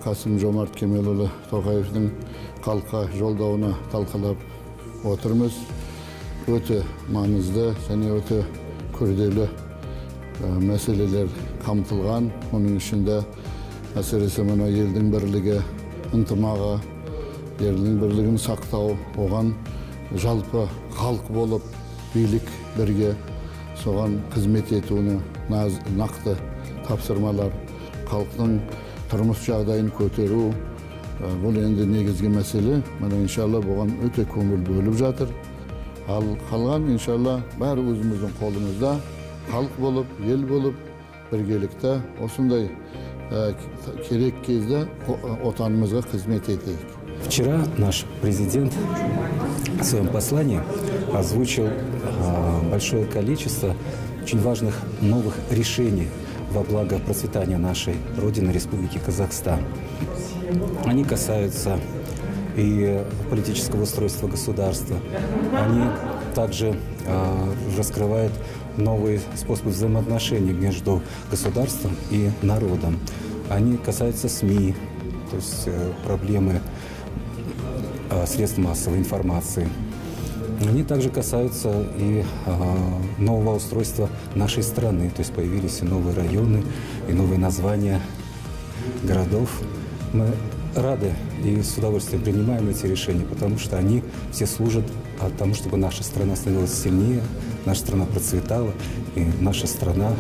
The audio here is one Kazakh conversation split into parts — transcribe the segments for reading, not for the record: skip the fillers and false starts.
Қасым-Жомарт Кемелұлы Тоқаевтың халыққа жолдауына талқылап отырмыз. Өте маңызды және өте күрделі мәселелер қамтылған. Оның ішінде әсіресе мына елдің бірлігі, ынтымағы, елдің бірлігін сақтау, оған жалпы халық болып билік бірге соған қызмет етуіне нақты тапсырмалар, халықтың тұрмыс жағдайын көтеру, бұл енді негізгі мәселе. Мына иншалла бұған өте көңіл бөліп жатыр. Ал қалған иншалла бәрі өзіміздің қолымызда, халық болып, ел болып, біргелікте осындай керек кезде отанымызға қызмет етейік. Вчера наш президент в своем послании озвучил большое количество очень важных новых решений во благо процветания нашей Родины, Республики Казахстан. Они касаются и политического устройства государства. Они также раскрывают новые способы взаимоотношений между государством и народом. Они касаются СМИ, то есть проблемы средств массовой информации. Они также касаются и нового устройства нашей страны, то есть появились и новые районы, и новые названия городов. Мы рады и с удовольствием принимаем эти решения, потому что они все служат тому, чтобы наша страна становилась сильнее, наша страна процветала, и наша страна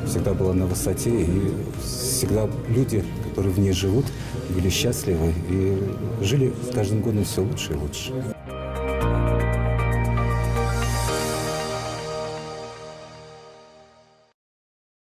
всегда была на высоте, и всегда люди, которые в ней живут, были счастливы и жили с каждым годом все лучше и лучше.